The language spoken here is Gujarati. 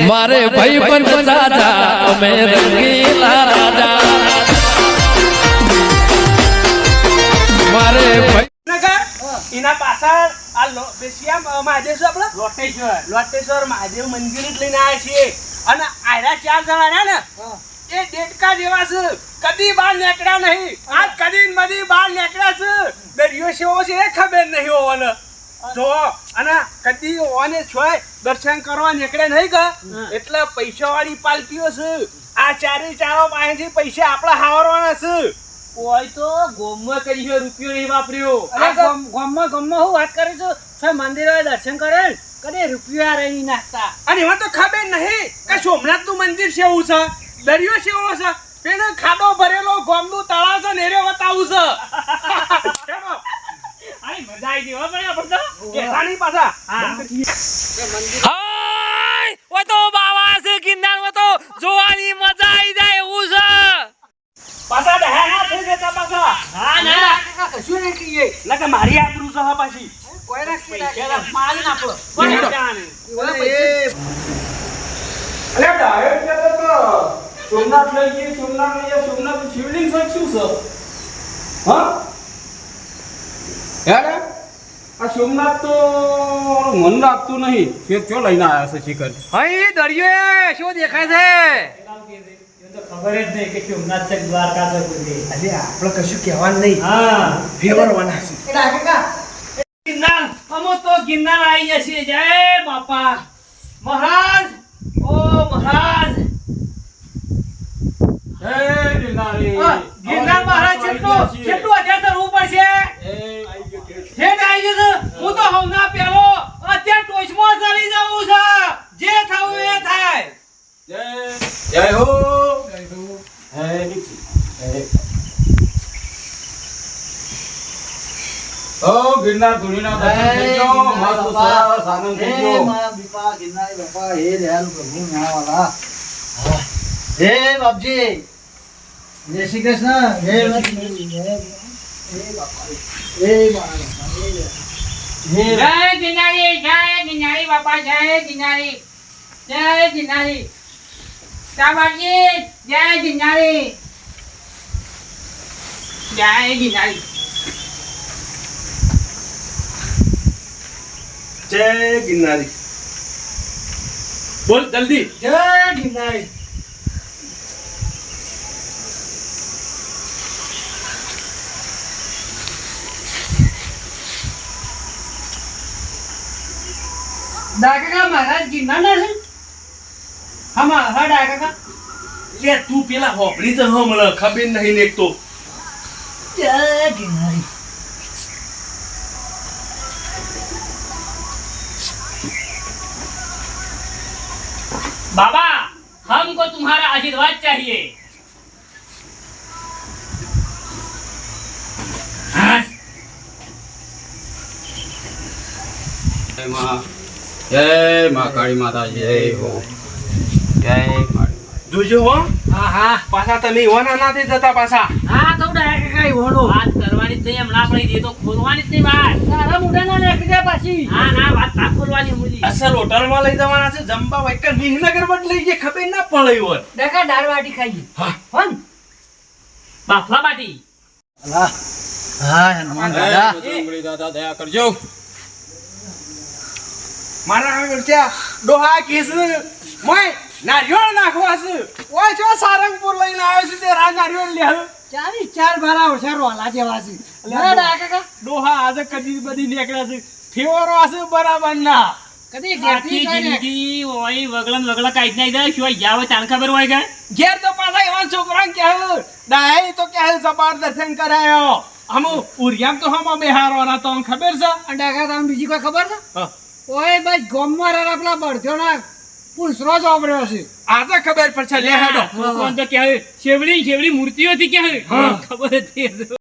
મારે ભાઈ પણ દાદા અમે રંગીલા રાજા મારે ભાઈ એના પાછળ આ બેસિયા મહાદેવ છે આપણે લોટેશ્વર મહાદેવ મંદિર જ લઈને આવ્યા છીએ અને આયરા 4 જણા રહ્યા ને એ ડેટકા જેવા છે કદી બહાર નીકળ્યા નહીં આ કદી મદી બહાર નીકળ્યા છે દરિયો સેવો છે એ ખબર નહીં હોવાનો જો અને કદી ઓને છોય દર્શન કરવા નીકળે નહીં કે એટલે પૈસા વાળી પાલટીઓ છે આ ચારો પાસેથી પૈસા આપણા હાવરવાના છે કોઈ તો ગોમમાં કરી છે રૂપિયો નહીં વાપર્યો અરે ગોમમાં હું વાત કરું છું છોય મંદિરે દર્શન કરે કદી રૂપિયા રહી નાખતા અને એમાં તો ખબર નહીં કે સોમનાથનું મંદિર કેવું છે દરિયો કેવો છે પેલો ખાડો ભરેલો ગોમનું તળાવ છે ને એરે બતાવું છે અરે મજા આવી ગઈ હો ભાઈ આપણે તો કેસાની પાછા હાય ઓ તો બાવા છે ગિરનારમાં તો જોવાની મજા આવી જાય એવું છે પાછા દહાના થઈ જતા પાછા હા ના કશું નહીં કહીએ લગે મારી આબરૂ છે હા પાછી કોઈ રાખી મારી નાખો પણ અરે ડાયરેક્ટ કેતો તો સોમનાથ લઈ ગઈ સોમનાથ શિવલિંગ છે શું છે હા યાર આ સોમનાથ તો મન લાગતું નહીં ફેર ચો લઈને આવ્યા છે શિખર અહીં દરિયો શું દેખાય છે ખબર જ નહીં કે સોમનાથ છે દ્વારકા છે કોઈ અરે આપણે કશું કહેવાનું નહીં હા ફેવરવાના છે ગિરનાર અમો તો ગિરનાર આવી જશે જય બાપા મહારાજ ઓ મહારાજ હે ગિરનારી ગિરનાર મહારાજ કેટલું અત્યારે ઉપર છે હે આવી જશે હું તો હવના પેલો અત્યારે ટોચમાં ચડી જાઉં છે જે થવું એ થાય જય હો ઓ ગિરનાર ધૂણીના દર્શન થઈ ગયો મારું સરસ આનંદ થઈ ગયો મારા બીપા ગિરનારી બાપા હે દયાલુ પ્રભુ ન્યાવાલા હે બાપજી જય શ્રી કૃષ્ણ હે બાપા હે જય ગિરનારી બાપા જય ગિરનારી સાબાજી જય ગિરનારી જય ગિરનારી બોલ જલ્દી જય ગિરનારી ડાકા મહારાજ ગિરનાર ના છે હા મહારાજ ડાકા લે તું પેલા હોપડી તો હમણાં ખબર નહીં ને તો જય ગિરનારી बाबा हमको तुम्हारा आशीर्वाद चाहिए જય માં કાળી માતા જય હો જય જોજો હો હા હા પાછા તમે એવાના ના થઈ જતા પાછા હા તો ડાકા કઈ હોણો વાત કરવાની જ નહીં એમ ના પડી દે તો ખોલવાની જ નહીં વાત તારા મોઢા ના નાખી દે પાછી હા ના વાત ના ખોલવાની મુજી અસલ હોટલમાં લઈ જવાના છે જંબા વાઈકર વિહનગર માં લઈ ગયા ખબર ના પડે હોય ડાકા દાળ વાટી ખાઈએ હા હન બાફલા બાટી હા હા હનુમાન દાદા બજરંગબલી દાદા દયા કરજો મારા આગળ છે ડોહા કેસ મોય નારિયેળ નાખવા છે ઓય જો સારંગપુર લઈને આવ્યો છે તે નારિયેળ લે ચારી ચાર બારા ઓછા રોલા જેવા છે ના ડાકા ડોહા આજે કદી બધી નીકળ્યા છે ફેવરો હશે બરાબર ના કદી આખી જિંદગી ઓય વગળન કાઈ જ નહીં દે શું જાવ તાણ ખબર હોય કે ઘેર તો પાછા એવા છોકરાને કહે ડાય તો કહે સપાર દર્શન કરાયો હમ ઉરિયામ તો હમ બેહારવાના તો ખબર છે ડાકા તમને બીજી કોઈ ખબર છે હા. ઓય બસ ગોમમાં પેલા બળધ્યો ના પૂછરો જ ઓબર્યો છે આજે ખબર પડશે લે હેડો કોણ તો કે શેવડી મૂર્તિઓથી કે ખબર હતી